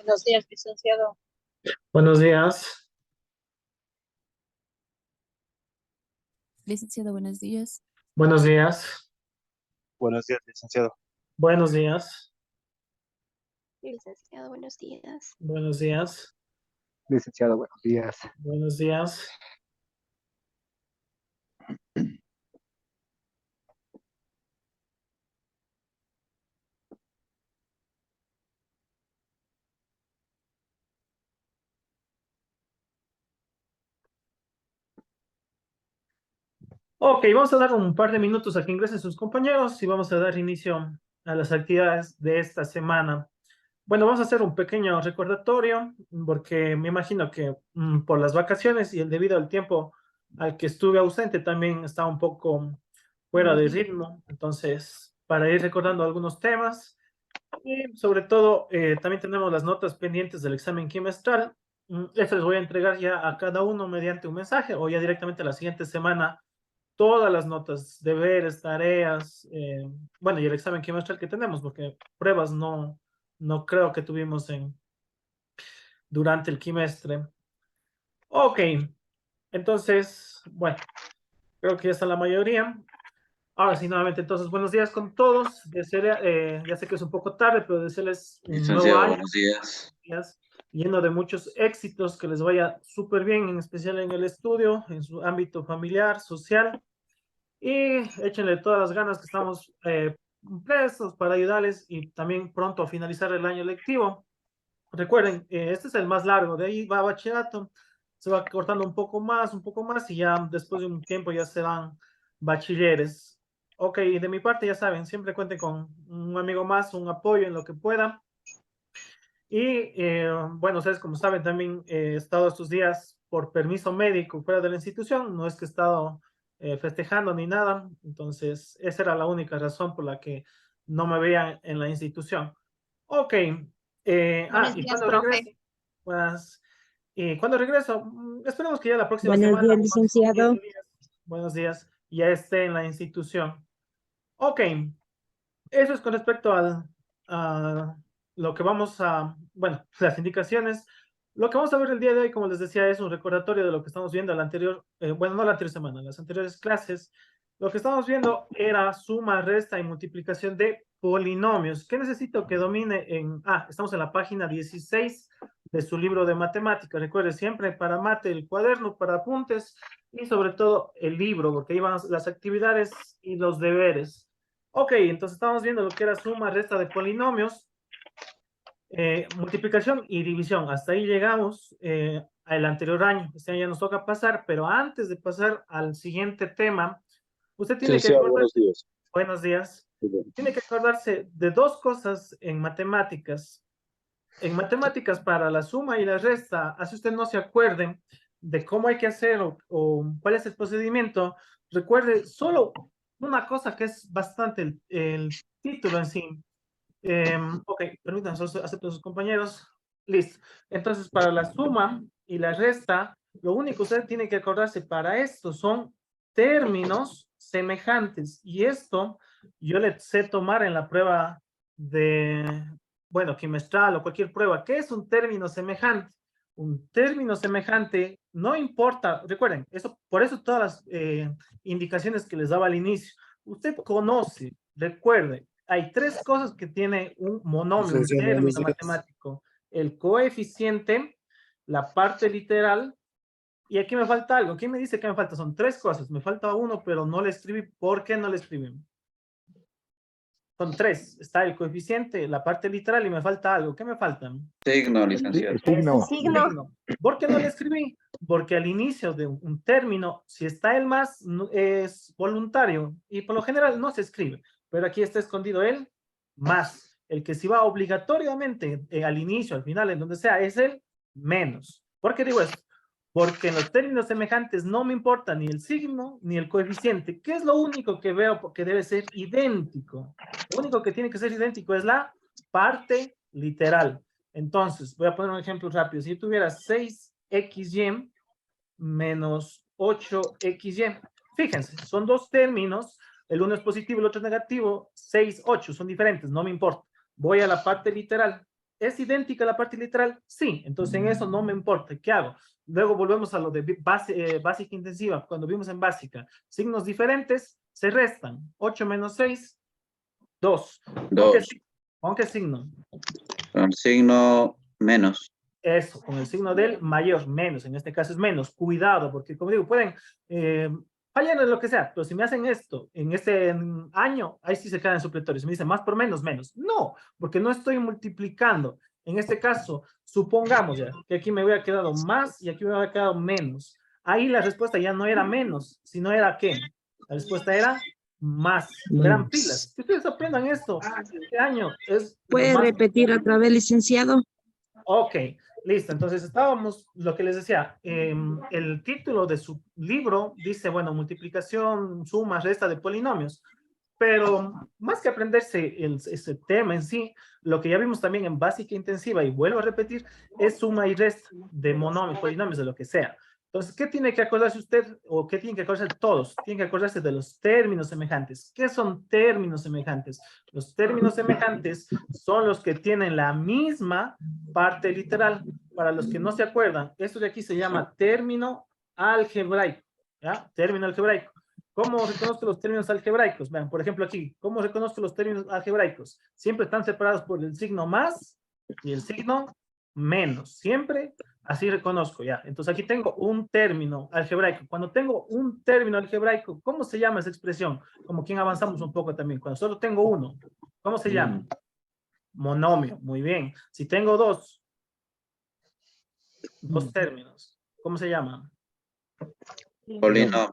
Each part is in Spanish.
Buenos días, licenciado. Buenos días. Licenciado, buenos días. Buenos días. Buenos días, licenciado. Buenos días. Licenciado, buenos días. Buenos días. Licenciado, buenos días. Buenos días. Ok, vamos a dar un par de minutos a que ingresen sus compañeros y vamos a dar inicio a las actividades de esta semana. Bueno, vamos a hacer un pequeño recordatorio porque me imagino que por las vacaciones y el debido al tiempo al que estuve ausente también estaba un poco fuera de ritmo. Entonces, para ir recordando algunos temas y sobre todo también tenemos las notas pendientes del examen quimestral. Estas les voy a entregar ya a cada uno mediante un mensaje o ya directamente la siguiente semana todas las notas, deberes, tareas, bueno, y el examen quimestral que tenemos, porque pruebas no creo que tuvimos durante el quimestre. Ok, entonces, bueno, creo que ya está la mayoría. Ahora sí, nuevamente, entonces, buenos días con todos. Ya sé que es un poco tarde, pero desearles un nuevo Licenciado, año. buenos días. Lleno de muchos éxitos, que les vaya súper bien, en especial en el estudio, en su ámbito familiar, social. Y échenle todas las ganas que estamos prestos para ayudarles y también pronto a finalizar el año lectivo. Recuerden, este es el más largo, de ahí va a bachillerato, se va cortando un poco más y ya después de un tiempo ya serán bachilleres. Ok, de mi parte ya saben, siempre cuenten con un amigo más, un apoyo en lo que pueda. Y bueno, ustedes como saben también he estado estos días por permiso médico fuera de la institución, no es que he estado festejando ni nada, entonces esa era la única razón por la que no me veía en la institución. Ok, Buenos ¿y días, cuándo profe. regreso? Pues, ¿cuándo regreso? Esperemos que ya la próxima Buenos semana, días, licenciado. 7 días, buenos días, ya esté en la institución. Ok, eso es con respecto a lo que vamos a, bueno, las indicaciones. Lo que vamos a ver el día de hoy, como les decía, es un recordatorio de lo que estamos viendo la anterior, bueno, no la anterior semana, las anteriores clases. Lo que estamos viendo era suma, resta y multiplicación de polinomios. ¿Qué necesito que domine estamos en la página 16 de su libro de matemáticas. Recuerde siempre para mate el cuaderno, para apuntes y sobre todo el libro, porque ahí van las actividades y los deberes. Ok, entonces estamos viendo lo que era suma, resta de polinomios, multiplicación y división. Hasta ahí llegamos al anterior año. Este año ya nos toca pasar, pero antes de pasar al siguiente tema, usted tiene que Licenciado, acordar, buenos días. buenos días, Muy bien. tiene que acordarse de dos cosas en matemáticas. En matemáticas para la suma y la resta, así usted no se acuerden de cómo hay que hacer o cuál es el procedimiento, recuerde solo una cosa que es bastante el título en sí. Ok, permítanme, acepto a sus compañeros. Listo. Entonces, para la suma y la resta, lo único que usted tiene que acordarse para esto son términos semejantes. Y esto yo le sé tomar en la prueba de, bueno, quimestral o cualquier prueba. ¿Qué es un término semejante? Un término semejante, no importa, recuerden, eso, por eso todas las indicaciones que les daba al inicio. Usted conoce, recuerde, hay tres cosas que tiene un monomio, un término matemático. El coeficiente, la parte literal, y aquí me falta algo. ¿Quién me dice que me falta? Son tres cosas. Me falta uno, pero no le escribí. ¿Por qué no le escribí? Son tres. Está el coeficiente, la parte literal y me falta algo. ¿Qué me faltan? Signo, licenciado. Signo. Signo. ¿Por qué no le escribí? Porque al inicio de un término, si está el más, es voluntario y por lo general no se escribe, pero aquí está escondido el más. El que sí va obligatoriamente al inicio, al final, en donde sea, es el menos. ¿Por qué digo esto? Porque en los términos semejantes no me importa ni el signo ni el coeficiente. ¿Qué es lo único que veo que debe ser idéntico? Lo único que tiene que ser idéntico es la parte literal. Entonces, voy a poner un ejemplo rápido. Si yo tuviera 6xy menos 8xy, fíjense, son dos términos, el uno es positivo, el otro es negativo, 6, 8, son diferentes, no me importa. Voy a la parte literal. ¿Es idéntica a la parte literal? Sí, entonces en eso no me importa. ¿Qué hago? Luego volvemos a lo de básica intensiva. Cuando vimos en básica, signos diferentes se restan. 8 menos 6, 2. Dos. ¿Con qué signo? Con signo menos. Eso, con el signo del mayor, menos. En este caso es menos. Cuidado, porque como digo, pueden fallar en lo que sea, pero si me hacen esto en este año, ahí sí se quedan supletorios. Me dicen más por menos, menos. No, porque no estoy multiplicando. En este caso, supongamos ya que aquí me hubiera quedado más y aquí me hubiera quedado menos. Ahí la respuesta ya no era menos, sino era ¿qué? La respuesta era más. Eran pilas. Que ustedes aprendan esto. Este año es... ¿Puede más... repetir otra vez, licenciado? Ok, listo. Entonces estábamos, lo que les decía, el título de su libro dice, bueno, multiplicación, suma, resta de polinomios. Pero más que aprenderse ese tema en sí, lo que ya vimos también en básica intensiva, y vuelvo a repetir, es suma y resta de monomios, polinomios, de lo que sea. Entonces, ¿qué tiene que acordarse usted o qué tienen que acordarse todos? Tienen que acordarse de los términos semejantes. ¿Qué son términos semejantes? Los términos semejantes son los que tienen la misma parte literal. Para los que no se acuerdan, esto de aquí se llama término algebraico. ¿Ya? Término algebraico. ¿Cómo reconozco los términos algebraicos? Vean, por ejemplo aquí, ¿cómo reconozco los términos algebraicos? Siempre están separados por el signo más y el signo menos. Siempre así reconozco, ya. Entonces aquí tengo un término algebraico. Cuando tengo un término algebraico, ¿cómo se llama esa expresión? Como quien avanzamos un poco también. Cuando solo tengo uno, ¿cómo se llama? Monomio, muy bien. Si tengo dos términos, ¿cómo se llama? Polinomio.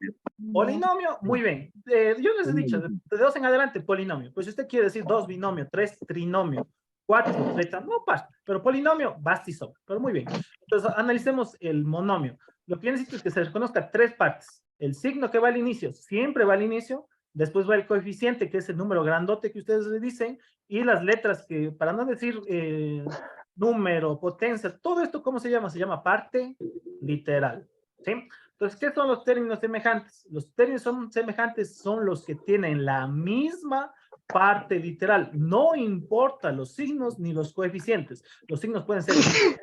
Polinomio, muy bien. Yo les he dicho, de dos en adelante, polinomio. Pues si usted quiere decir dos binomio, tres trinomio, cuatro treta, no pasa. Pero polinomio, basta y sobra. Pero muy bien. Entonces, analicemos el monomio. Lo que yo necesito es que se reconozca tres partes. El signo que va al inicio, siempre va al inicio. Después va el coeficiente, que es el número grandote que ustedes le dicen. Y las letras que, para no decir número, potencia, todo esto, ¿cómo se llama? Se llama parte literal. ¿Sí? Entonces, ¿qué son los términos semejantes? Los términos semejantes son los que tienen la misma parte literal. No importa los signos ni los coeficientes. Los signos pueden ser diferentes,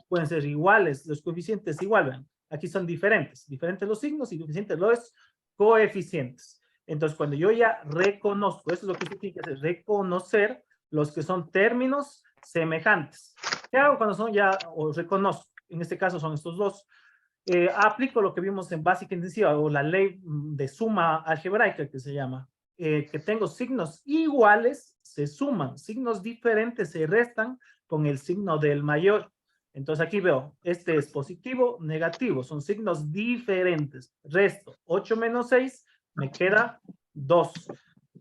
pueden ser iguales, los coeficientes igual. Aquí son diferentes. Diferentes los signos y diferentes los coeficientes. Entonces, cuando yo ya reconozco, eso es lo que usted tiene que hacer, reconocer los que son términos semejantes. ¿Qué hago cuando son ya, o reconozco? En este caso son estos dos. Aplico lo que vimos en básica intensiva o la ley de suma algebraica que se llama, que tengo signos iguales, se suman, signos diferentes se restan con el signo del mayor. Entonces aquí veo, este es positivo, negativo, son signos diferentes. Resto, 8 menos 6, me queda 2.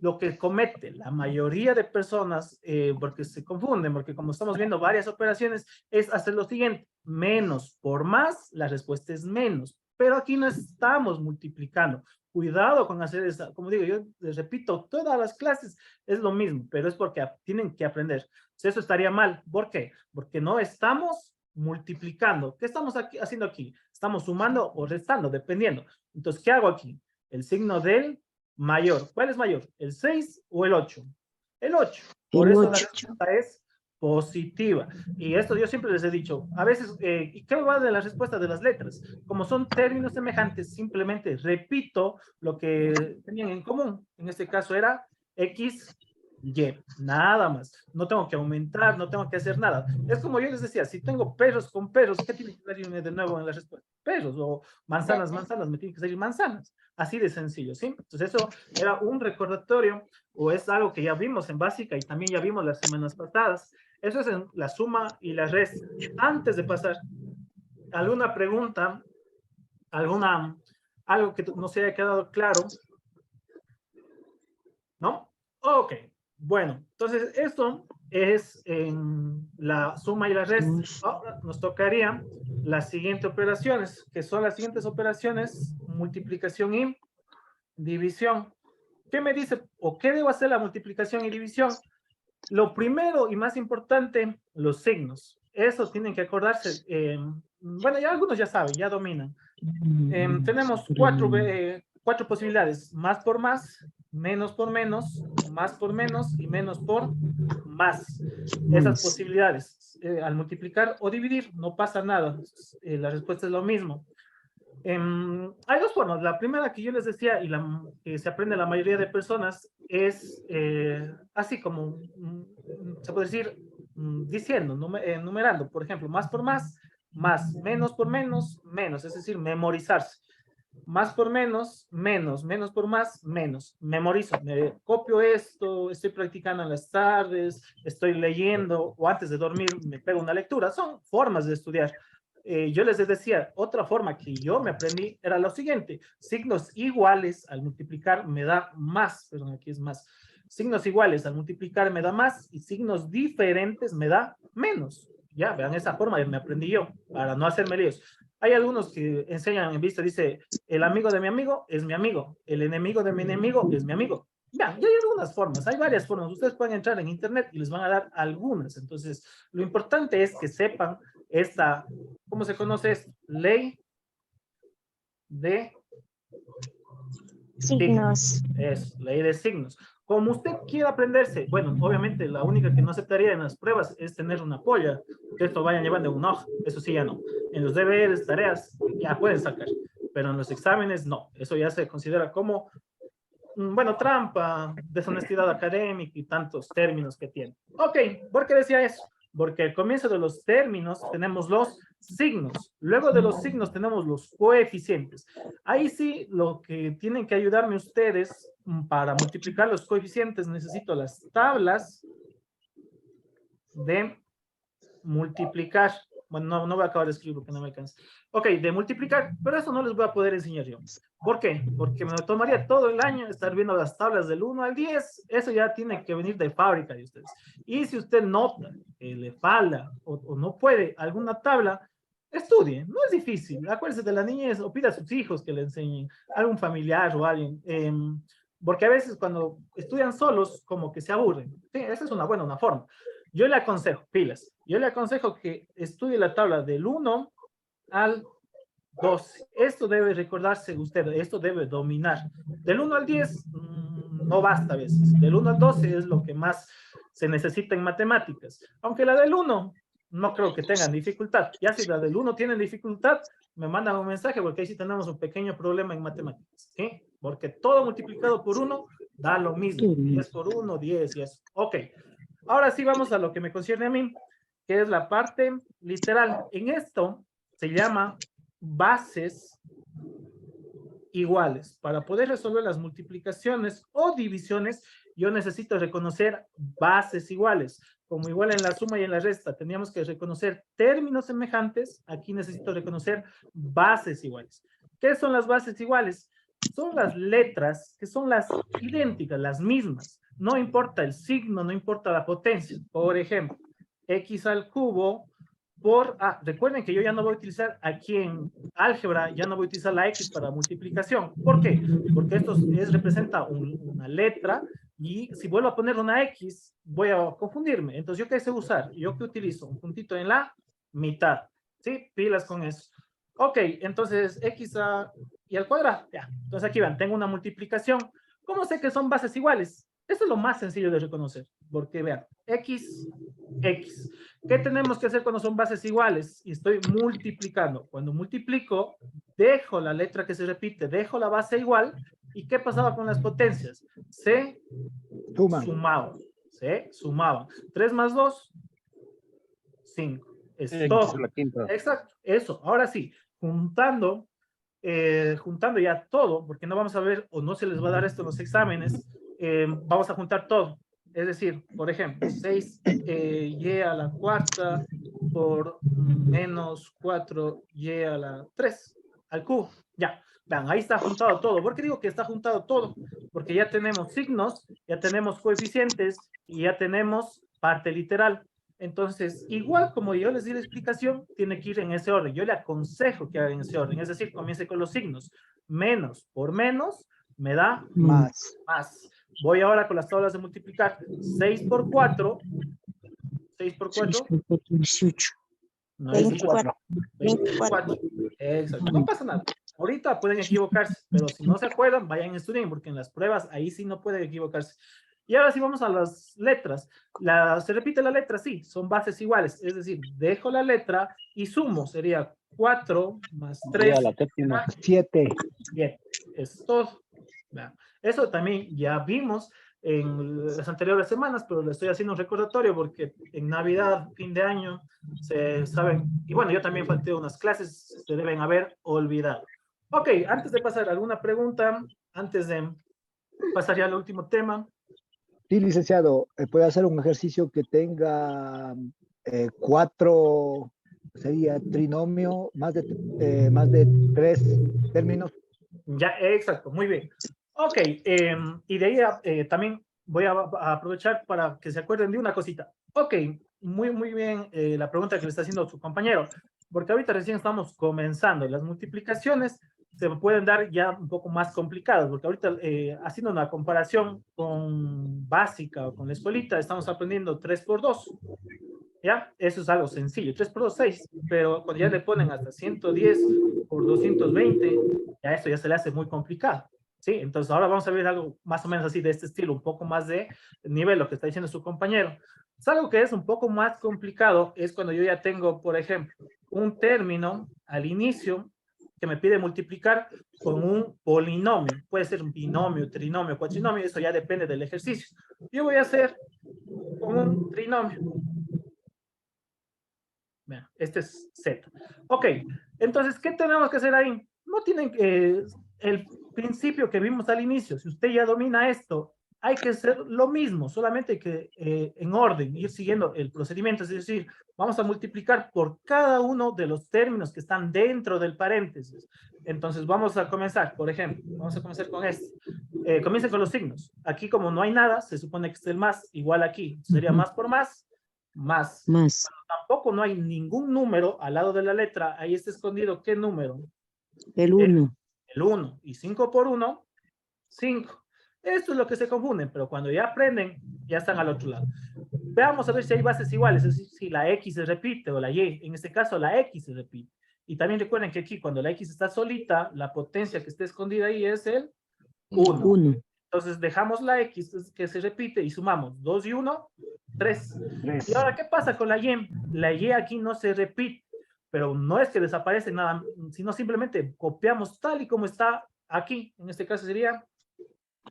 Lo que comete la mayoría de personas, porque se confunden, porque como estamos viendo varias operaciones, es hacer lo siguiente, menos por más, la respuesta es menos, pero aquí no estamos multiplicando. Cuidado con hacer esa, como digo, yo les repito, todas las clases es lo mismo, pero es porque tienen que aprender. Eso estaría mal, ¿por qué? Porque no estamos multiplicando. ¿Qué estamos haciendo aquí? Estamos sumando o restando, dependiendo. Entonces, ¿qué hago aquí? El signo del mayor. ¿Cuál es mayor? ¿El 6 o el 8? El 8. Por eso la respuesta es positiva. Y esto yo siempre les he dicho. A veces, ¿y qué va de la respuesta de las letras? Como son términos semejantes, simplemente repito lo que tenían en común. En este caso era X, Y. Nada más. No tengo que aumentar, no tengo que hacer nada. Es como yo les decía, si tengo perros con perros, ¿qué tiene que salirme de nuevo en la respuesta? Perros. O manzanas, manzanas, me tienen que salir manzanas. Así de sencillo, ¿sí? Entonces eso era un recordatorio o es algo que ya vimos en básica y también ya vimos las semanas pasadas. Eso es en la suma y la resta. Antes de pasar, ¿alguna pregunta? ¿Algo que no se haya quedado claro? ¿No? Ok. Bueno, entonces esto es en la suma y la resta. Ahora nos tocaría las siguientes operaciones, que son las siguientes operaciones, multiplicación y división. ¿Qué me dice o qué debo hacer la multiplicación y división? Lo primero y más importante, los signos. Eso tienen que acordarse. Bueno, ya algunos ya saben, ya dominan. Tenemos 4 posibilidades. Más por más, menos por menos, más por menos y menos por más. Esas posibilidades, al multiplicar o dividir, no pasa nada. La respuesta es lo mismo. Hay dos formas. La primera que yo les decía y la que se aprende la mayoría de personas es así como, se puede decir, diciendo, numerando. Por ejemplo, más por más, menos por menos, menos. Es decir, memorizarse. Más por menos, menos, menos por más, menos. Memorizo, me copio esto, estoy practicando en las tardes, estoy leyendo o antes de dormir me pego una lectura. Son formas de estudiar. Yo les decía, otra forma que yo me aprendí era lo siguiente: signos iguales al multiplicar me da más, perdón, aquí es más. Signos iguales al multiplicar me da más y signos diferentes me da menos. Ya, vean, esa forma me aprendí yo, para no hacerme líos. Hay algunos que enseñan en vista, dice, el amigo de mi amigo es mi amigo, el enemigo de mi enemigo es mi amigo. Ya, y hay algunas formas, hay varias formas. Ustedes pueden entrar en internet y les van a dar algunas. Entonces, lo importante es que sepan esta, ¿cómo se conoce esto? Ley de Signos. Es ley de signos. Como usted quiera aprenderse, bueno, obviamente la única que no aceptaría en las pruebas es tener una polla, que esto vayan llevando una hoja, eso sí ya no. En los deberes, tareas, ya pueden sacar, pero en los exámenes no, eso ya se considera como, bueno, trampa, deshonestidad académica y tantos términos que tiene. Ok, ¿por qué decía eso? Porque al comienzo de los términos tenemos los signos, luego de los signos tenemos los coeficientes. Ahí sí, lo que tienen que ayudarme ustedes para multiplicar los coeficientes, necesito las tablas de multiplicar. Bueno, no voy a acabar de escribir porque no me alcanza. Ok, de multiplicar, pero eso no les voy a poder enseñar yo. ¿Por qué? Porque me tomaría todo el año estar viendo las tablas del 1 al 10. Eso ya tiene que venir de fábrica de ustedes. Y si usted nota que le falta o no puede alguna tabla, estudie. No es difícil. Acuérdese de la niñez o pida a sus hijos que le enseñen, algún familiar o alguien. Porque a veces cuando estudian solos, como que se aburren. Sí, esa es una forma. Yo le aconsejo, pilas, yo le aconsejo que estudie la tabla del 1 al 12. Esto debe recordarse usted, esto debe dominar. Del 1 al 10 no basta a veces. Del 1 al 12 es lo que más se necesita en matemáticas. Aunque la del 1 no creo que tengan dificultad. Ya si la del 1 tienen dificultad, me mandan un mensaje porque ahí sí tenemos un pequeño problema en matemáticas. ¿Sí? Porque todo multiplicado por 1 da lo mismo. 10 por 1, 10 y eso. Ok. Ahora sí vamos a lo que me concierne a mí, que es la parte literal. En esto se llama bases iguales. Para poder resolver las multiplicaciones o divisiones, yo necesito reconocer bases iguales. Como igual en la suma y en la resta, teníamos que reconocer términos semejantes. Aquí necesito reconocer bases iguales. ¿Qué son las bases iguales? Son las letras que son las idénticas, las mismas. No importa el signo, no importa la potencia. Por ejemplo, x al cubo por, recuerden que yo ya no voy a utilizar aquí en álgebra, ya no voy a utilizar la x para multiplicación. ¿Por qué? Porque esto representa una letra y si vuelvo a poner una x, voy a confundirme. Entonces, ¿yo qué sé usar? ¿Yo qué utilizo? Un puntito en la mitad. ¿Sí? Pilas con eso. Ok, entonces x y al cuadrado. Ya. Entonces aquí vean, tengo una multiplicación. ¿Cómo sé que son bases iguales? Esto es lo más sencillo de reconocer, porque vean, x. ¿Qué tenemos que hacer cuando son bases iguales? Y estoy multiplicando. Cuando multiplico, dejo la letra que se repite, dejo la base igual. ¿Y qué pasaba con las potencias? Se sumaban. Se sumaban. 3 más 2, 5. Es todo. Exacto, eso. Ahora sí, juntando ya todo, porque no vamos a ver, o no se les va a dar esto en los exámenes, vamos a juntar todo. Es decir, por ejemplo, 6y a la cuarta por menos 4y a la 3 al cubo. Ya, vean, ahí está juntado todo. ¿Por qué digo que está juntado todo? Porque ya tenemos signos, ya tenemos coeficientes y ya tenemos parte literal. Entonces, igual como yo les di la explicación, tiene que ir en ese orden. Yo le aconsejo que haga en ese orden. Es decir, comience con los signos. Menos por menos me da más. Voy ahora con las tablas de multiplicar. 6 por 4. 6 por 4. 18. No, 24. 24. Exacto. No pasa nada. Ahorita pueden equivocarse, pero si no se acuerdan, vayan a estudiar, porque en las pruebas ahí sí no pueden equivocarse. Y ahora sí vamos a las letras. ¿Se repite la letra? Sí, son bases iguales. Es decir, dejo la letra y sumo. Sería 4 más 3. La séptima. 7. Es todo. Vean. Eso también ya vimos en las anteriores semanas, pero le estoy haciendo un recordatorio porque en Navidad, fin de año, se saben, y bueno, yo también falté unas clases, se deben haber olvidado. Ok, antes de pasar a alguna pregunta, antes de pasar ya al último tema. Sí, licenciado, puede hacer un ejercicio que tenga 4, sería trinomio, más de 3 términos. Ya, exacto, muy bien. Ok, y de ahí también voy a aprovechar para que se acuerden de una cosita. Ok, muy bien la pregunta que le está haciendo su compañero, porque ahorita recién estamos comenzando. Las multiplicaciones se pueden dar ya un poco más complicadas, porque ahorita haciendo una comparación con básica o con la escuelita, estamos aprendiendo 3 por 2. ¿Ya? Eso es algo sencillo. 3 por 2, 6. Pero cuando ya le ponen hasta 110 por 220, ya esto ya se le hace muy complicado. ¿Sí? Entonces ahora vamos a ver algo más o menos así de este estilo, un poco más de nivel, lo que está diciendo su compañero. Es algo que es un poco más complicado, es cuando yo ya tengo, por ejemplo, un término al inicio que me pide multiplicar con un polinomio. Puede ser un binomio, trinomio, cuatrinomio, eso ya depende del ejercicio. Yo voy a hacer con un trinomio. Este es Z. Ok, entonces, ¿qué tenemos que hacer ahí? No tienen el principio que vimos al inicio. Si usted ya domina esto, hay que hacer lo mismo, solamente que en orden, ir siguiendo el procedimiento. Es decir, vamos a multiplicar por cada uno de los términos que están dentro del paréntesis. Entonces, vamos a comenzar, por ejemplo, vamos a comenzar con este. Comiencen con los signos. Aquí, como no hay nada, se supone que es el más, igual aquí. Sería más por más, más. Tampoco no hay ningún número al lado de la letra, ahí está escondido, ¿qué número? El 1. El 1. Y 5 por 1, 5. Esto es lo que se confunden, pero cuando ya aprenden, ya están al otro lado. Veamos a ver si hay bases iguales, es decir, si la X se repite o la Y. En este caso, la X se repite. Y también recuerden que aquí, cuando la X está solita, la potencia que está escondida ahí es el 1. Entonces dejamos la X que se repite y sumamos 2 y 1, 3. Y ahora, ¿qué pasa con la Y? La Y aquí no se repite, pero no es que desaparece nada, sino simplemente copiamos tal y como está aquí. En este caso sería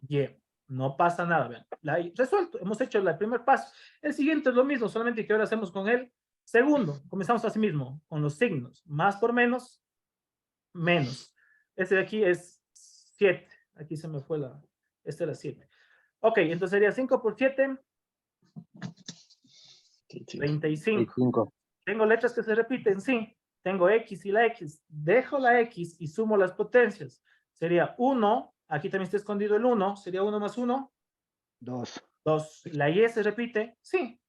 Y. No pasa nada, vean. La Y, resuelto, hemos hecho el primer paso. El siguiente es lo mismo, solamente que ahora hacemos con el segundo. Comenzamos así mismo, con los signos. Más por menos, menos. Este de aquí es 7. Aquí se me fue la... Este era 7. Ok, entonces sería 5 por 7. 35. Tengo letras que se repiten, sí. Tengo X y la X. Dejo la X y sumo las potencias. Sería 1. Aquí también está escondido el 1. Sería 1 más 1. 2. 2. La Y se repite, sí.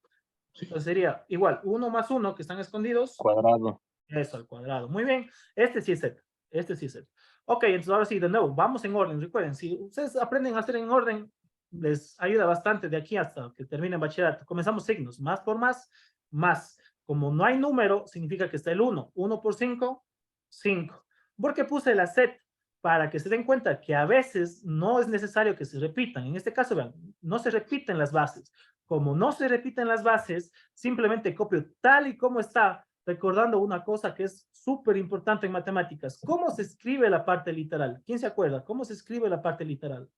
Entonces sería igual 1 más 1 que están escondidos. Cuadrado. Eso, al cuadrado. Muy bien. Este sí es Z. Este sí es Z. Ok, entonces ahora sí, de nuevo, vamos en orden. Recuerden, si ustedes aprenden a hacer en orden, les ayuda bastante de aquí hasta que terminen bachillerato. Comenzamos signos. Más por más, más. Como no hay número, significa que está el 1. 1 por 5, 5. ¿Por qué puse la Z? Para que se den cuenta que a veces no es necesario que se repitan. En este caso, vean, no se repiten las bases. Como no se repiten las bases, simplemente copio tal y como está, recordando una cosa que es súper importante en matemáticas. ¿Cómo se escribe la parte literal? ¿Quién se acuerda? ¿Cómo se escribe la parte literal?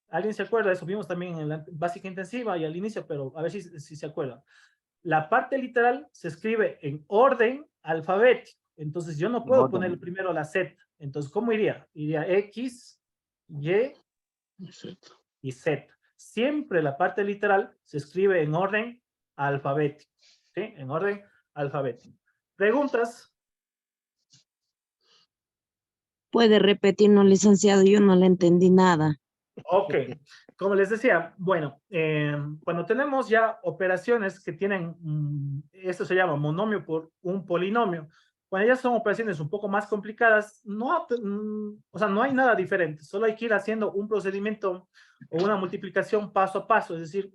¿Alguien se acuerda? Eso vimos también en la básica intensiva y al inicio, pero a ver si se acuerdan. La parte literal se escribe en orden alfabético. Entonces yo no puedo poner primero la Z. Entonces, ¿cómo iría? Iría X, Y y Z. Siempre la parte literal se escribe en orden alfabético. ¿Sí? En orden alfabético. ¿Preguntas? Puede repetirnos, licenciado, yo no le entendí nada. Ok, como les decía, bueno, cuando tenemos ya operaciones que tienen, esto se llama monomio por un polinomio, cuando ya son operaciones un poco más complicadas, o sea, no hay nada diferente, solo hay que ir haciendo un procedimiento o una multiplicación paso a paso, es decir,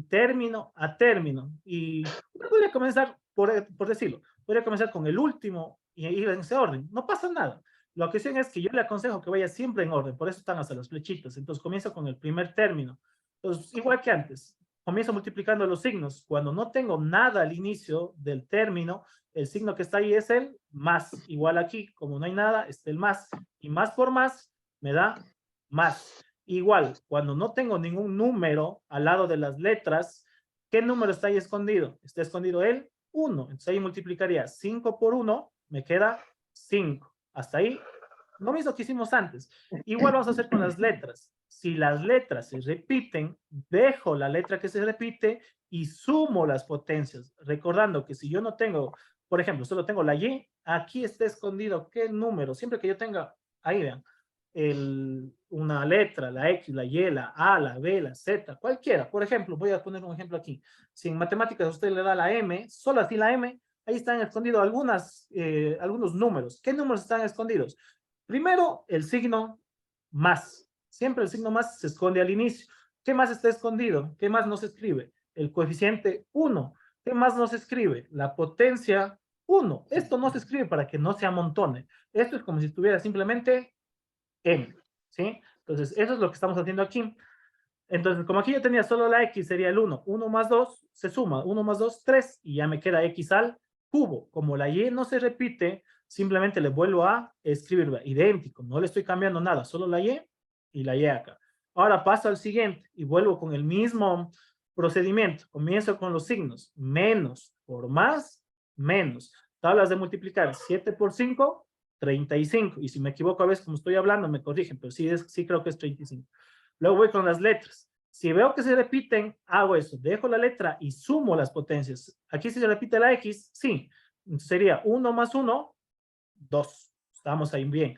término a término, y podría comenzar, por decirlo, podría comenzar con el último y ir en ese orden. No pasa nada. La cuestión es que yo le aconsejo que vaya siempre en orden, por eso están hasta las flechitas. Entonces comienzo con el primer término. Entonces, igual que antes, comienzo multiplicando los signos. Cuando no tengo nada al inicio del término, el signo que está ahí es el más. Igual aquí, como no hay nada, está el más. Y más por más me da más. Igual, cuando no tengo ningún número al lado de las letras, ¿qué número está ahí escondido? Está escondido el 1. Entonces ahí multiplicaría 5 por 1, me queda 5. Hasta ahí, lo mismo que hicimos antes. Igual vamos a hacer con las letras. Si las letras se repiten, dejo la letra que se repite y sumo las potencias. Recordando que si yo no tengo, por ejemplo, solo tengo la Y, aquí está escondido qué número. Siempre que yo tenga, ahí vean, una letra, la X, la Y, la A, la B, la Z, cualquiera. Por ejemplo, voy a poner un ejemplo aquí. Si en matemáticas usted le da la M, solo así la M, ahí están escondidos algunos números. ¿Qué números están escondidos? Primero, el signo más. Siempre el signo más se esconde al inicio. ¿Qué más está escondido? ¿Qué más no se escribe? El coeficiente 1. ¿Qué más no se escribe? La potencia 1. Esto no se escribe para que no se amontone. Esto es como si estuviera simplemente M, ¿sí? Entonces, eso es lo que estamos haciendo aquí. Entonces, como aquí yo tenía solo la X, sería el 1. 1 más 2 se suma. 1 más 2, 3. Y ya me queda X al cubo. Como la Y no se repite, simplemente le vuelvo a escribirla idéntico. No le estoy cambiando nada. Solo la Y y la Y acá. Ahora paso al siguiente y vuelvo con el mismo procedimiento. Comienzo con los signos. Menos por más, menos. Tablas de multiplicar. 7 por 5, 35. Y si me equivoco a veces como estoy hablando, me corrigen, pero sí creo que es 35. Luego voy con las letras. Si veo que se repiten, hago eso. Dejo la letra y sumo las potencias. Aquí si se repite la X, sí. Sería 1 más 1, 2. Estamos ahí bien.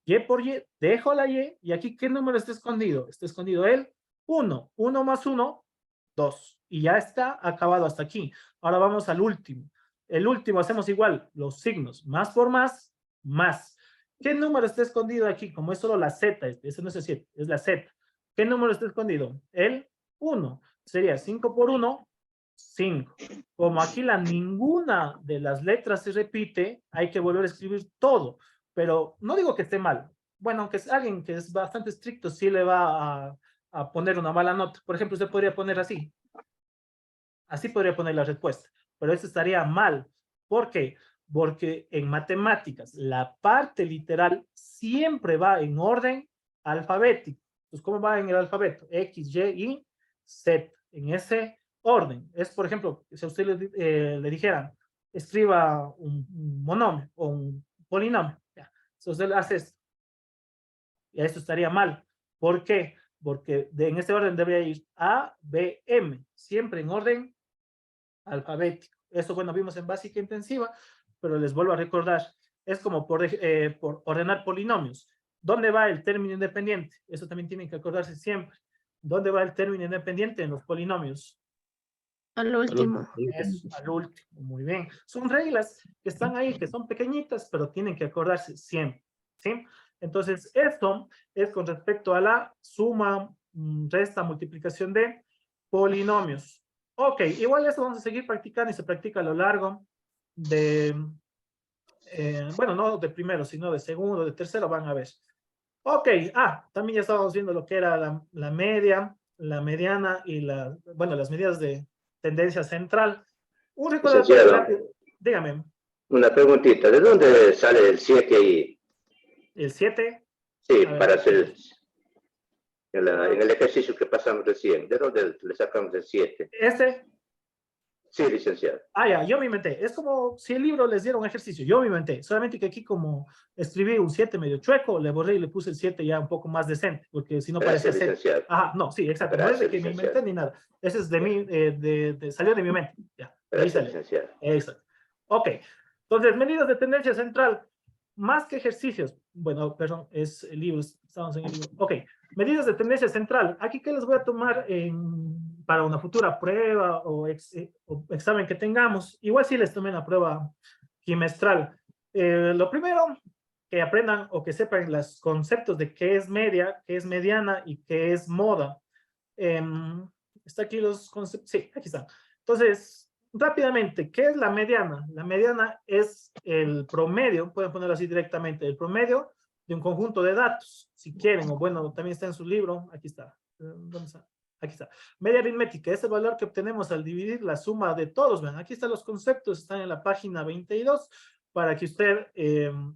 Y por Y, dejo la Y. Y aquí, ¿qué número está escondido? Está escondido el 1. 1 más 1, 2. Y ya está acabado hasta aquí. Ahora vamos al último. El último hacemos igual. Los signos. Más por más, más. ¿Qué número está escondido aquí? Como es solo la Z, ese no es el 7, es la Z. ¿Qué número está escondido? El 1. Sería 5 por 1, 5. Como aquí ninguna de las letras se repite, hay que volver a escribir todo. Pero no digo que esté mal. Bueno, aunque es alguien que es bastante estricto, sí le va a poner una mala nota. Por ejemplo, usted podría poner así. Así podría poner la respuesta. Pero eso estaría mal. ¿Por qué? Porque en matemáticas la parte literal siempre va en orden alfabético. Entonces, ¿cómo va en el alfabeto? X, Y y Z. En ese orden. Es, por ejemplo, si a usted le dijeran, escriba un monomio o un polinomio. Ya. Si usted hace esto, y eso estaría mal. ¿Por qué? Porque en este orden debería ir A, B, M. Siempre en orden alfabético. Eso, bueno, vimos en básica intensiva, pero les vuelvo a recordar, es como por ordenar polinomios. ¿Dónde va el término independiente? Eso también tienen que acordarse siempre. ¿Dónde va el término independiente en los polinomios? Al último. Eso, al último, muy bien. Son reglas que están ahí, que son pequeñitas, pero tienen que acordarse siempre, ¿sí? Entonces, esto es con respecto a la suma, resta, multiplicación de polinomios. Ok, igual eso vamos a seguir practicando y se practica a lo largo de, bueno, no de primero, sino de segundo, de tercero, van a ver. Ok, también ya estábamos viendo lo que era la media, la mediana y bueno, las medidas de tendencia central. Un recordatorio rápido. Dígame. Una preguntita, ¿de dónde sale el 7 ahí? ¿El 7? Sí, para hacer en el ejercicio que pasamos recién. ¿De dónde le sacamos el 7? ¿Este? Sí, licenciado. Ya, yo me inventé. Es como si el libro les diera un ejercicio. Yo me inventé. Solamente que aquí como escribí un 7 medio chueco, le borré y le puse el 7 ya un poco más decente, porque si no parece Gracias, licenciado. Ajá, no, sí, exacto. No es de que me inventé ni nada. Ese es de mí, salió de mi mente. Ya, gracias, licenciado. Exacto. Ok. Entonces, medidas de tendencia central. Más que ejercicios. Bueno, perdón, es libros. Estamos en el libro. Ok. Medidas de tendencia central. Aquí que les voy a tomar para una futura prueba o examen que tengamos. Igual sí les tomé la prueba quimestral. Lo primero, que aprendan o que sepan los conceptos de qué es media, qué es mediana y qué es moda. ¿Está aquí los conceptos? Sí, aquí están. Entonces, rápidamente, ¿qué es la mediana? La mediana es el promedio, pueden ponerlo así directamente, el promedio de un conjunto de datos, si quieren, o bueno, también está en su libro, aquí está. ¿Dónde está? Aquí está. Media aritmética es el valor que obtenemos al dividir la suma de todos. Vean, aquí están los conceptos, están en la página 22 para que usted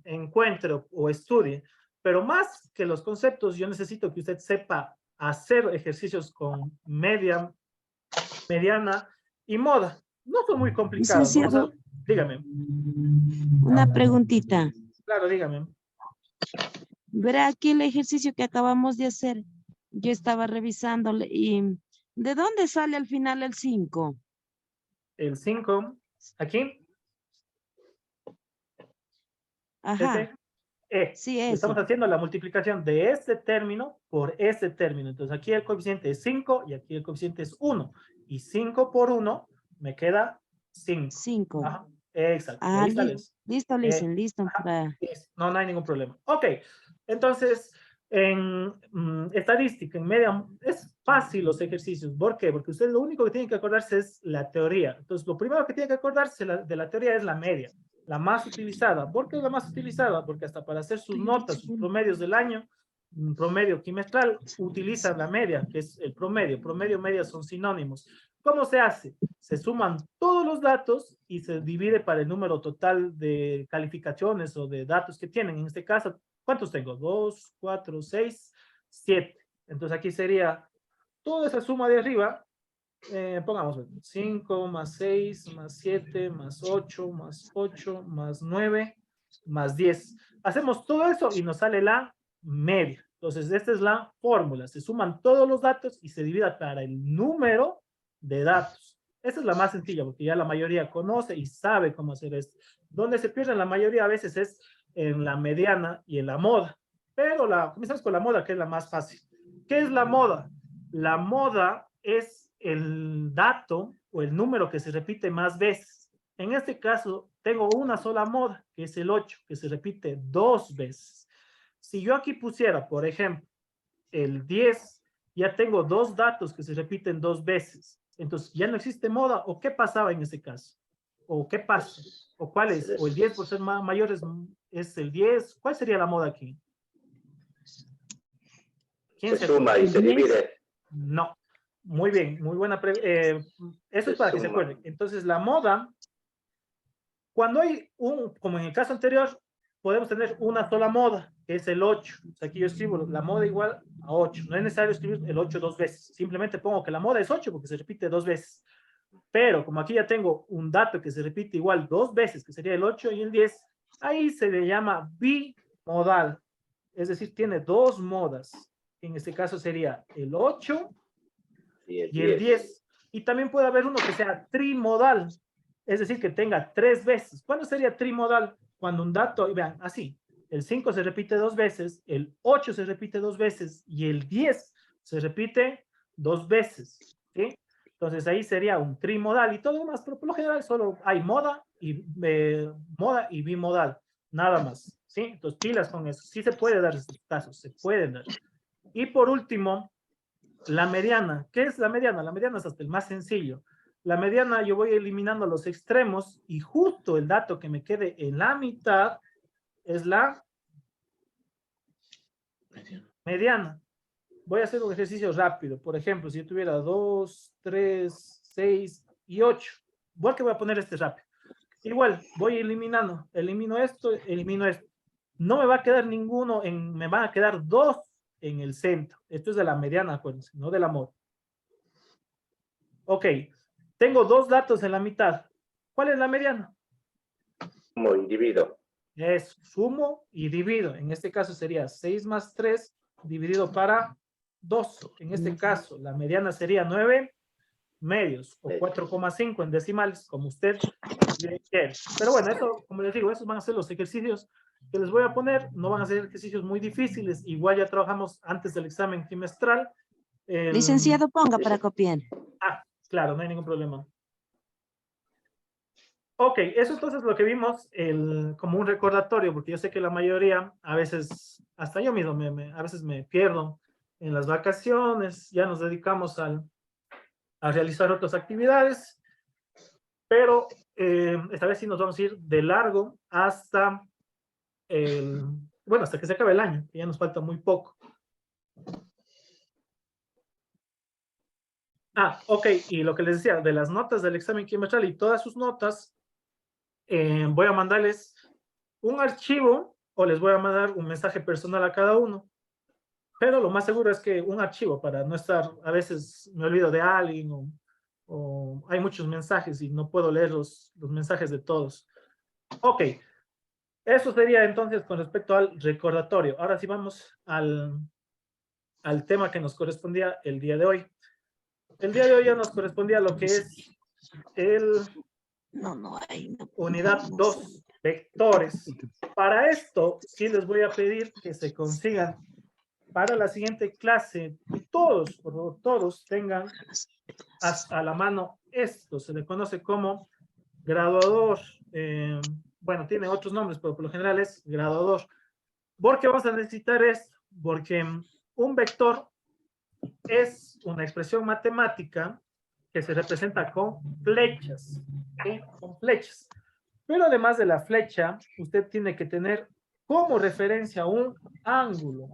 encuentre o estudie. Pero más que los conceptos, yo necesito que usted sepa hacer ejercicios con media, mediana y moda. No son muy complicados. Licenciado, Dígame. una preguntita. Claro, dígame. Verá aquí el ejercicio que acabamos de hacer. Yo estaba revisándole y ¿de dónde sale al final el 5? El 5, aquí. Ajá, sí, Estamos ese. haciendo la multiplicación de este término por este término. Entonces aquí el coeficiente es 5 y aquí el coeficiente es 1. Y 5 por 1 me queda 5. 5. Ajá, exacto. Ah, Ahí sale eso. listo, listo. Ajá, no hay ningún problema. Ok, entonces en estadística, en media, es fácil los ejercicios. ¿Por qué? Porque usted lo único que tiene que acordarse es la teoría. Entonces lo primero que tiene que acordarse de la teoría es la media. La más utilizada. ¿Por qué es la más utilizada? Porque hasta para hacer sus notas, sus promedios del año, un promedio quimestral, utiliza la media, que es el promedio. Promedio y media son sinónimos. ¿Cómo se hace? Se suman todos los datos y se divide para el número total de calificaciones o de datos que tienen. En este caso, ¿cuántos tengo? 2, 4, 6, 7. Entonces aquí sería toda esa suma de arriba. Pongamos 5 más 6 más 7 más 8 más 8 más 9 más 10. Hacemos todo eso y nos sale la media. Entonces, esta es la fórmula. Se suman todos los datos y se divide para el número de datos. Esa es la más sencilla porque ya la mayoría conoce y sabe cómo hacer esto. Donde se pierde la mayoría a veces es en la mediana y en la moda. Pero comenzamos con la moda, que es la más fácil. ¿Qué es la moda? La moda es el dato o el número que se repite más veces. En este caso, tengo una sola moda, que es el 8, que se repite 2 veces. Si yo aquí pusiera, por ejemplo, el 10, ya tengo 2 datos que se repiten 2 veces. Entonces, ¿ya no existe moda? ¿O qué pasaba en este caso? ¿O qué pasa? ¿O cuál es? ¿O el 10 por ser mayor es el 10? ¿Cuál sería la moda aquí? Se suma y se divide. No. Muy bien, muy buena pregunta. Eso es para que se acuerden. Entonces, la moda, cuando hay como en el caso anterior, podemos tener una sola moda, que es el 8. O sea, aquí yo escribo la moda igual a 8. No es necesario escribir el 8 2 veces. Simplemente pongo que la moda es 8 porque se repite 2 veces. Pero como aquí ya tengo un dato que se repite igual 2 veces, que sería el 8 y el 10, ahí se le llama bimodal. Es decir, tiene 2 modas. En este caso sería el 8 y el 10. Y también puede haber uno que sea trimodal, es decir, que tenga 3 veces. ¿Cuándo sería trimodal? Cuando un dato, vean, así, el 5 se repite 2 veces, el 8 se repite 2 veces y el 10 se repite 2 veces, ¿sí? Entonces ahí sería un trimodal y todo lo demás, pero por lo general solo hay moda y bimodal, nada más, ¿sí? Entonces pilas con eso. Sí se puede dar estos casos, se pueden dar. Y por último, la mediana. ¿Qué es la mediana? La mediana es hasta el más sencillo. La mediana yo voy eliminando los extremos y justo el dato que me quede en la mitad es la mediana. Voy a hacer un ejercicio rápido. Por ejemplo, si yo tuviera 2, 3, 6 y 8. Igual que voy a poner este rápido. Igual, voy eliminando. Elimino esto, elimino esto. No me va a quedar ninguno, me van a quedar 2 en el centro. Esto es de la mediana, acuérdense, no de la moda. Ok, tengo 2 datos en la mitad. ¿Cuál es la mediana? Sumo y divido. Es sumo y divido. En este caso sería 6 más 3 dividido para 2. En este caso, la mediana sería 9 medios o 4,5 en decimales, como usted quiere. Pero bueno, eso, como les digo, esos van a ser los ejercicios que les voy a poner. No van a ser ejercicios muy difíciles. Igual ya trabajamos antes del examen trimestral. Licenciado, ponga para copiar. Claro, no hay ningún problema. Ok, eso entonces lo que vimos como un recordatorio, porque yo sé que la mayoría, a veces, hasta yo mismo, a veces me pierdo en las vacaciones, ya nos dedicamos a realizar otras actividades. pero esta vez sí nos vamos a ir de largo hasta bueno, hasta que se acabe el año, que ya nos falta muy poco. Ah, ok, y lo que les decía, de las notas del examen quimestral y todas sus notas, voy a mandarles un archivo o les voy a mandar un mensaje personal a cada uno. Pero lo más seguro es que un archivo para no estar, a veces me olvido de alguien o hay muchos mensajes y no puedo leer los mensajes de todos. Ok, eso sería entonces con respecto al recordatorio. Ahora sí vamos al tema que nos correspondía el día de hoy. El día de hoy ya nos correspondía lo que es el unidad 2, vectores. Para esto, sí les voy a pedir que se consigan para la siguiente clase, todos, por favor, todos tengan a la mano esto. Se le conoce como graduador. Bueno, tiene otros nombres, pero por lo general es graduador. ¿Por qué vamos a necesitar esto? Porque un vector es una expresión matemática que se representa con flechas, ¿sí? Con flechas. Pero además de la flecha, usted tiene que tener como referencia un ángulo.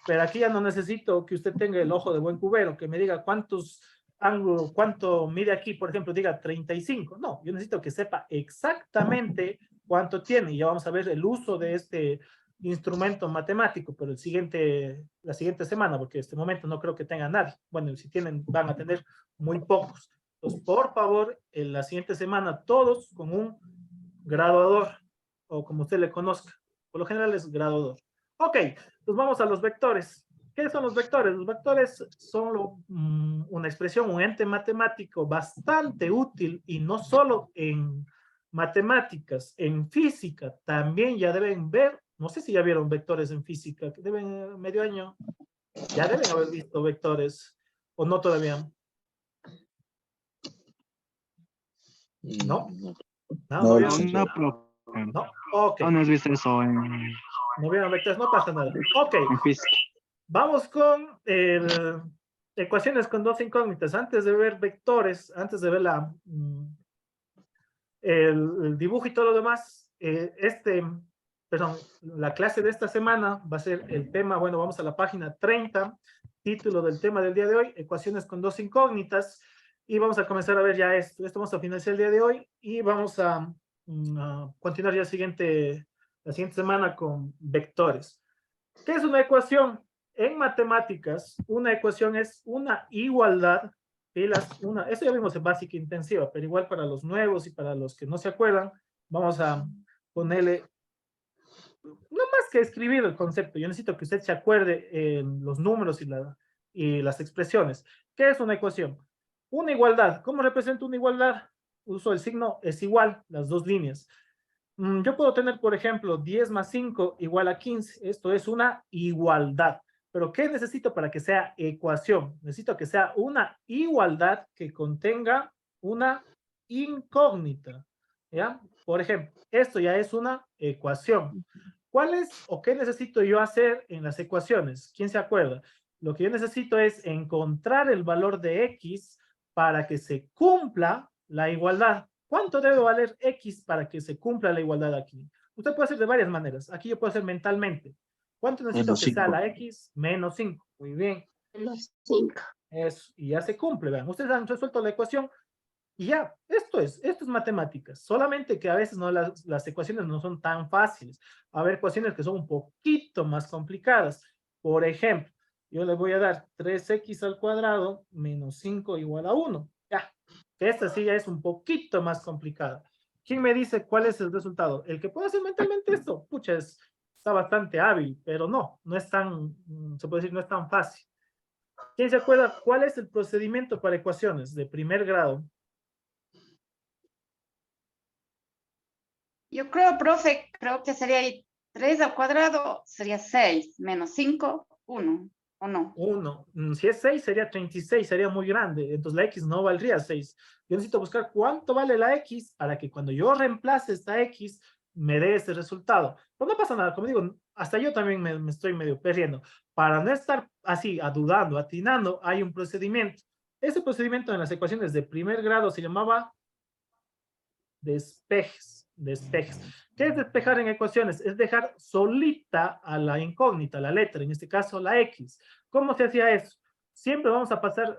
Pero aquí ya no necesito que usted tenga el ojo de buen cubero, que me diga cuántos ángulos, cuánto mide aquí, por ejemplo, diga 35. No, yo necesito que sepa exactamente cuánto tiene. Y ya vamos a ver el uso de este instrumento matemático, pero la siguiente semana, porque en este momento no creo que tenga nadie. Bueno, si tienen, van a tener muy pocos. Entonces, por favor, en la siguiente semana, todos con un graduador, o como usted le conozca. Por lo general es graduador. Ok, pues vamos a los vectores. ¿Qué son los vectores? Los vectores son una expresión, un ente matemático bastante útil, y no solo en matemáticas, en física también ya deben ver, no sé si ya vieron vectores en física, que deben medio año, ya deben haber visto vectores, o no todavía. ¿No? No, ¿No? Ok. No has visto eso No vieron vectores, no pasa nada. Ok. en física. Vamos con ecuaciones con dos incógnitas. Antes de ver vectores, antes de ver el dibujo y todo lo demás, la clase de esta semana va a ser el tema, bueno, vamos a la página 30, título del tema del día de hoy, ecuaciones con dos incógnitas, y vamos a comenzar a ver ya esto. Esto vamos a finalizar el día de hoy y vamos a continuar ya la siguiente semana con vectores. ¿Qué es una ecuación? En matemáticas, una ecuación es una igualdad. Eso ya vimos en básica intensiva, pero igual para los nuevos y para los que no se acuerdan, vamos a ponerle, no más que escribir el concepto, yo necesito que usted se acuerde los números y las expresiones. ¿Qué es una ecuación? Una igualdad. ¿Cómo representa una igualdad? Uso el signo es igual, las dos líneas. Yo puedo tener, por ejemplo, 10 más 5 igual a 15. Esto es una igualdad. Pero ¿qué necesito para que sea ecuación? Necesito que sea una igualdad que contenga una incógnita. ¿Ya? Por ejemplo, esto ya es una ecuación. ¿Cuál es o qué necesito yo hacer en las ecuaciones? ¿Quién se acuerda? Lo que yo necesito es encontrar el valor de X para que se cumpla la igualdad. ¿Cuánto debe valer X para que se cumpla la igualdad aquí? Usted puede hacer de varias maneras. Aquí yo puedo hacer mentalmente. ¿Cuánto necesito que sea la X? Menos 5. Muy bien. Menos 5. Eso, y ya se cumple, vean. Ustedes han resuelto la ecuación y ya, esto es matemáticas. Solamente que a veces no, las ecuaciones no son tan fáciles. Va a haber ecuaciones que son un poquito más complicadas. Por ejemplo, yo le voy a dar 3x al cuadrado menos 5 igual a 1. Ya, que esta sí ya es un poquito más complicada. ¿Quién me dice cuál es el resultado? El que puede hacer mentalmente esto, pucha, está bastante hábil, pero no es tan, se puede decir, no es tan fácil. ¿Quién se acuerda cuál es el procedimiento para ecuaciones de primer grado? Yo creo, profe, que sería 3 al cuadrado, sería 6, menos 5, 1, ¿o no? 1. Si es 6, sería 36, sería muy grande. Entonces la X no valdría 6. Yo necesito buscar cuánto vale la X para que cuando yo reemplace esta X, me dé este resultado. Pero no pasa nada, como digo, hasta yo también me estoy medio perdiendo. Para no estar así, dudando, atinando, hay un procedimiento. Ese procedimiento en las ecuaciones de primer grado se llamaba despejes. Despejes. ¿Qué es despejar en ecuaciones? Es dejar solita a la incógnita, la letra, en este caso la X. ¿Cómo se hacía eso? Siempre vamos a pasar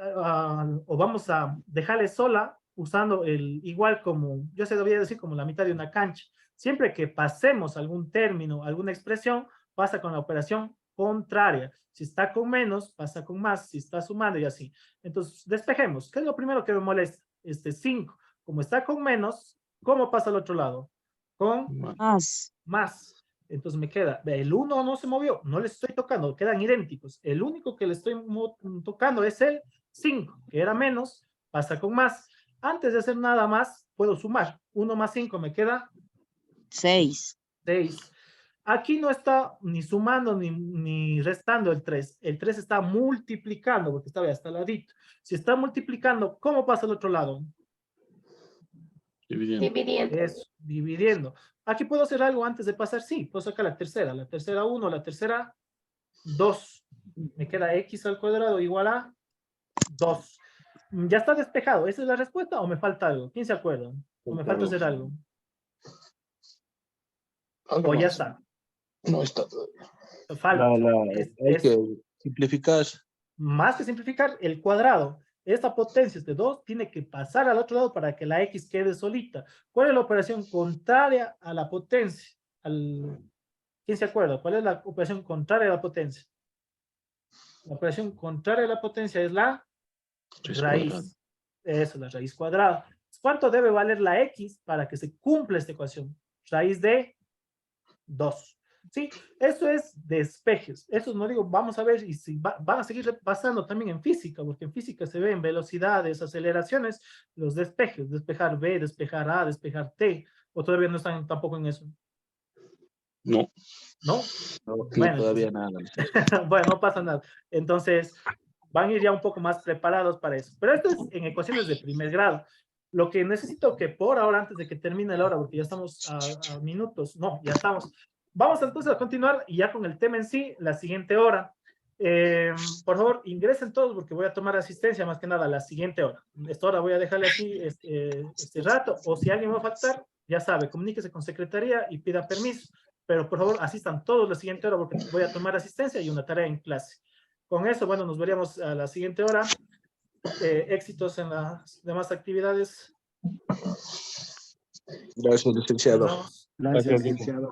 o vamos a dejarle sola usando el igual como, yo se debía decir como la mitad de una cancha. Siempre que pasemos algún término, alguna expresión, pasa con la operación contraria. Si está con menos, pasa con más. Si está sumando y así. Entonces, despejemos. ¿Qué es lo primero que me molesta? 5. Como está con menos, ¿cómo pasa al otro lado? Con más. Entonces me queda, el 1 no se movió, no le estoy tocando, quedan idénticos. El único que le estoy tocando es el 5, que era menos, pasa con más. Antes de hacer nada más, puedo sumar. 1 más 5 me queda 6. 6. Aquí no está ni sumando ni restando el 3. El 3 está multiplicando, porque estaba hasta el ladito. Si está multiplicando, ¿cómo pasa al otro lado? Dividiendo. Es dividiendo. Aquí puedo hacer algo antes de pasar, sí, puedo sacar la tercera 1, la tercera 2. Me queda x al cuadrado igual a 2. Ya está despejado. ¿Esa es la respuesta o me falta algo? ¿Quién se acuerda? ¿O me falta hacer algo? O ya está. No está todavía. Falta. Hay que simplificar. Más que simplificar, el cuadrado. Esta potencia de 2 tiene que pasar al otro lado para que la x quede solita. ¿Cuál es la operación contraria a la potencia? ¿Quién se acuerda? ¿Cuál es la operación contraria a la potencia? La operación contraria a la potencia es la raíz. Eso, la raíz cuadrada. ¿Cuánto debe valer la x para que se cumpla esta ecuación? Raíz de 2. ¿Sí? Eso es despejes. Eso no digo, vamos a ver y si van a seguir pasando también en física, porque en física se ven velocidades, aceleraciones, los despejes, despejar B, despejar A, despejar T, o todavía no están tampoco en eso. No. ¿No? No, Bueno, todavía nada. bueno, no pasa nada. Entonces, van a ir ya un poco más preparados para eso. Pero esto es en ecuaciones de primer grado. Lo que necesito que por ahora, antes de que termine la hora, porque ya estamos a minutos, no, ya estamos. Vamos entonces a continuar y ya con el tema en sí, la siguiente hora. Por favor, ingresen todos porque voy a tomar asistencia más que nada a la siguiente hora. Esta hora voy a dejarle así este rato, o si alguien va a faltar, ya sabe, comuníquese con secretaría y pida permiso. Pero por favor, asistan todos la siguiente hora porque voy a tomar asistencia y una tarea en clase. Con eso, bueno, nos veríamos a la siguiente hora. Éxitos en las demás actividades. Gracias, licenciado. Nos vemos. Gracias, licenciado.